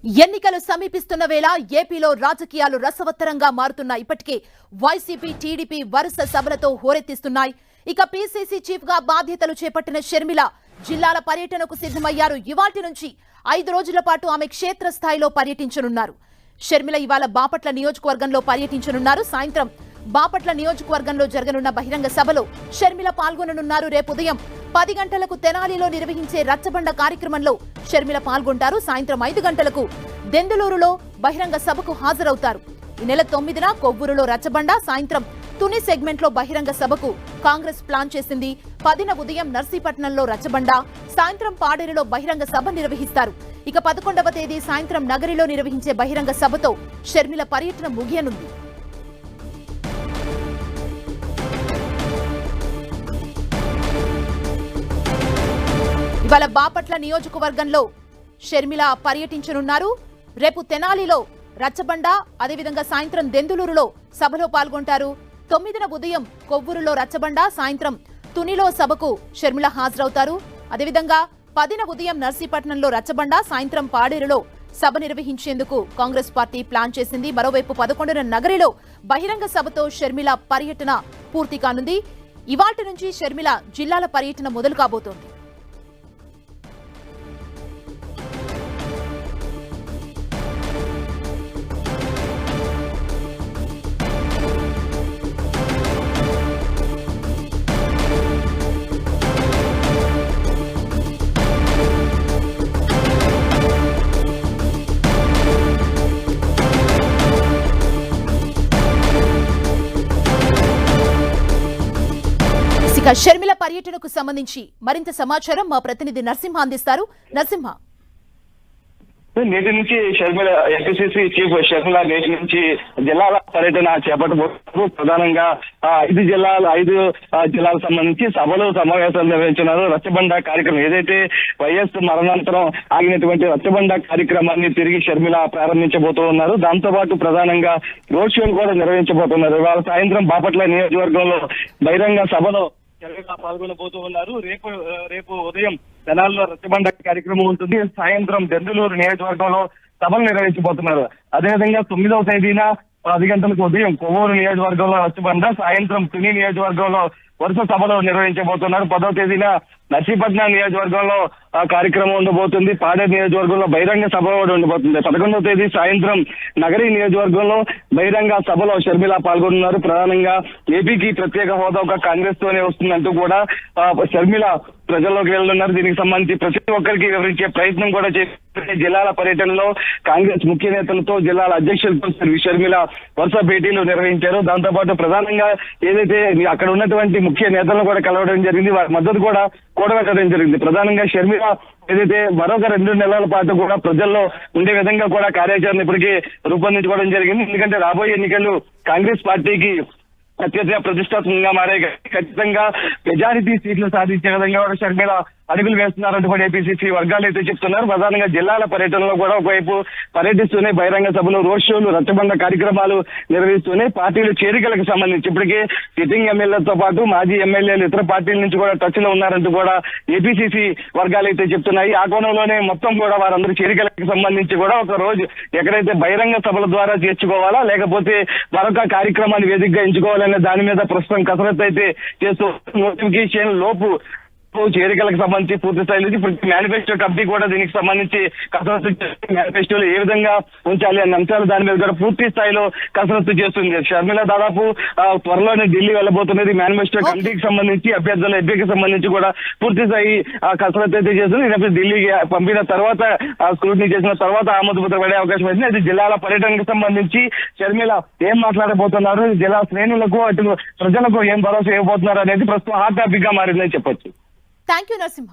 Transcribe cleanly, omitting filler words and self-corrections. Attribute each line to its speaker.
Speaker 1: ఎన్నికలు సమీపిస్తున్న వేళ ఏపీలో రాజకీయాలు రసవత్తరంగా మారుతున్న ఇప్పటికే వైసీపీ టీడీపీ వరుస సభలతో హోరెత్తిస్తున్నాయి. ఇక పీసీసీ చీఫ్ గా బాధ్యతలు చేపట్టిన షర్మిల జిల్లాల పర్యటనకు సిద్ధమయ్యారు. ఇవాల్టి నుంచి 5 రోజుల పాటు ఆమె క్షేత్రస్థాయిలో పర్యటించనున్నారు. షర్మిల ఇవాళ బాపట్ల నియోజకవర్గంలో పర్యటించనున్నారు. సాయంత్రం బాపట్ల నియోజకవర్గంలో జరగనున్న బహిరంగ సభలో షర్మిల పాల్గొననున్నారు. రేపు ఉదయం 10 గంటలకు తెనాలిలో నిర్వహించే రచ్చబండ కార్యక్రమంలో షర్మిల పాల్గొంటారు. సాయంత్రం 5 గంటలకు దెందులూరులో బహిరంగ సభకు హాజరవుతారు. ఈ నెల 9న కొవ్వూరులో రచ్చబండ, సాయంత్రం తుని సెగ్మెంట్ లో బహిరంగ సభకు కాంగ్రెస్ ప్లాన్ చేసింది. 10న ఉదయం నర్సీపట్నంలో రచ్చబండ, సాయంత్రం పాడేరులో బహిరంగ సభ నిర్వహిస్తారు. ఇక 11వ తేదీ సాయంత్రం నగరిలో నిర్వహించే బహిరంగ సభతో షర్మిల పర్యటన ముగియనుంది. ఇవాళ బాపట్ల నియోజకవర్గంలో షర్మిల పర్యటించనున్నారు. రేపు తెనాలిలో రచ్చబండ, అదేవిధంగా సాయంత్రం దెందులూరులో సభలో పాల్గొంటారు. 9న ఉదయం కొవ్వూరులో రచ్చబండ, సాయంత్రం తునిలో సభకు షర్మిల హాజరవుతారు. అదేవిధంగా 10న ఉదయం నర్సీపట్నంలో రచ్చబండ, సాయంత్రం పాడేరులో సభ నిర్వహించేందుకు కాంగ్రెస్ పార్టీ ప్లాన్ చేసింది. మరోవైపు 11న నగరిలో బహిరంగ సభతో షర్మిల పర్యటన పూర్తి కానుంది. ఇవాల్టి నుంచి షర్మిల జిల్లాల పర్యటన మొదలు కాబోతోంది. ఇక షర్మిల పర్యటనకు సంబంధించి మరింత సమాచారం మా ప్రతినిధి నరసింహ అందిస్తారు. నరసింహ,
Speaker 2: నేటి నుంచి షర్మిల ఏపీసీసీ చీఫ్ షర్మిల నేటి నుంచి జిల్లాల పర్యటన చేపట్టబోతున్నారు. ప్రధానంగా 5 జిల్లాలకు సంబంధించి సభలు సమావేశాలు నిర్వహించున్నారు. రచ్చబండ కార్యక్రమం ఏదైతే వైఎస్ మరణానంతరం ఆగినటువంటి రచ్చబండ కార్యక్రమాన్ని తిరిగి షర్మిల ప్రారంభించబోతూ ఉన్నారు. దాంతో పాటు ప్రధానంగా రోడ్ షోలు కూడా నిర్వహించబోతున్నారు. ఇవాళ సాయంత్రం బాపట్ల నియోజకవర్గంలో బహిరంగ సభలో షర్మిల పాల్గొనబోతూ ఉన్నారు. రేపు ఉదయం తెనాలిలో రచ్చబండ కార్యక్రమం ఉంటుంది. సాయంత్రం దెందులూరు నియోజకవర్గంలో సభలు నిర్వహించబోతున్నారు. అదేవిధంగా 9వ తేదీన 10 గంటలకు ఉదయం కొవ్వూరు నియోజకవర్గంలో రచ్చబండ, సాయంత్రం తుని నియోజకవర్గంలో వరుస సభలు నిర్వహించబోతున్నారు. 10వ తేదీన నర్సీపట్నం నియోజకవర్గంలో కార్యక్రమం ఉండబోతుంది. పాడేరు నియోజకవర్గంలో బహిరంగ సభ కూడా ఉండబోతుంది. 11వ తేదీ సాయంత్రం నగరి నియోజకవర్గంలో బహిరంగ సభలో షర్మిల పాల్గొన్నారు. ప్రధానంగా ఏపీకి ప్రత్యేక హోదా ఒక కాంగ్రెస్ తోనే వస్తుందంటూ కూడా షర్మిల ప్రజల్లోకి వెళ్తున్నారు. దీనికి సంబంధించి ప్రతి ఒక్కరికి వివరించే ప్రయత్నం కూడా చేసి జిల్లాల పర్యటనలో కాంగ్రెస్ ముఖ్య నేతలతో, జిల్లాల అధ్యక్షులతో షర్మిల వరుస భేటీలు నిర్వహించారు. దాంతో పాటు ప్రధానంగా ఏదైతే అక్కడ ఉన్నటువంటి ముఖ్య నేతలను కూడా కలవడం జరిగింది. వారి మద్దతు కూడా కూడగట్టడం జరిగింది. ప్రధానంగా షర్మిల ఏదైతే మరొక 2 నెలల పాటు కూడా ప్రజల్లో ఉండే విధంగా కూడా కార్యాచరణ ఇప్పటికీ రూపొందించుకోవడం జరిగింది. ఎందుకంటే రాబోయే ఎన్నికలు కాంగ్రెస్ పార్టీకి అత్యంత ప్రతిష్టాత్మకంగా మారే, ఖచ్చితంగా మెజారిటీ సీట్లు సాధించే విధంగా కూడా షర్మిల అడుగులు వేస్తున్నారంటూ కూడా ఏపీసీసీ వర్గాలు అయితే చెప్తున్నారు. ప్రధానంగా జిల్లాల పర్యటనలో కూడా ఒకవైపు పర్యటిస్తూనే బహిరంగ సభలు, రోడ్ షోలు, రచ్చబండ కార్యక్రమాలు నిర్వహిస్తూనే పార్టీల చేరికలకు సంబంధించి ఇప్పటికే సిట్టింగ్ ఎమ్మెల్యేలతో పాటు మాజీ ఎమ్మెల్యేలు ఇతర పార్టీల నుంచి కూడా టచ్ లో ఉన్నారంటూ కూడా ఏపీసీసీ వర్గాలు అయితే చెప్తున్నాయి. ఆ కోణంలోనే మొత్తం కూడా వారందరూ చేరికలకు సంబంధించి కూడా ఒక రోజు ఎక్కడైతే బహిరంగ సభల ద్వారా చేర్చుకోవాలా, లేకపోతే మరొక కార్యక్రమాన్ని వేదికగా ఎంచుకోవాలనే దాని మీద ప్రస్తుతం కసరత్తు అయితే చేస్తూ నోటిఫికేషన్ లోపు చేరికలకు సంబంధించి పూర్తి స్థాయిలో ఇప్పుడు మేనిఫెస్టో కమిటీ కూడా దీనికి సంబంధించి కసరత్తు మేనిఫెస్టోలో ఏ విధంగా ఉంచాలి అనే అంశాలు దాని మీద కూడా పూర్తి స్థాయిలో కసరత్తు చేస్తుంది. షర్మిల దాదాపు త్వరలోనే ఢిల్లీ వెళ్ళబోతున్నది. మేనిఫెస్టో కమిటీకి సంబంధించి అభ్యర్థుల ఎంపికకి సంబంధించి కూడా పూర్తి స్థాయి కసరత్తు అయితే చేస్తుంది. ఢిల్లీకి పంపిన తర్వాత స్క్రూటినీ చేసిన తర్వాత ఆమోదముద్ర పడే అవకాశం ఉంది. అది జిల్లాల పర్యటనకు సంబంధించి షర్మిల ఏం మాట్లాడబోతున్నారు, జిల్లా శ్రేణులకు అటు ప్రజలకు ఏం భరోసా ఇవ్వబోతున్నారు అనేది ప్రస్తుతం హాట్ టాపిక్ గా మారిందని చెప్పొచ్చు.
Speaker 1: Thank you Narasimha.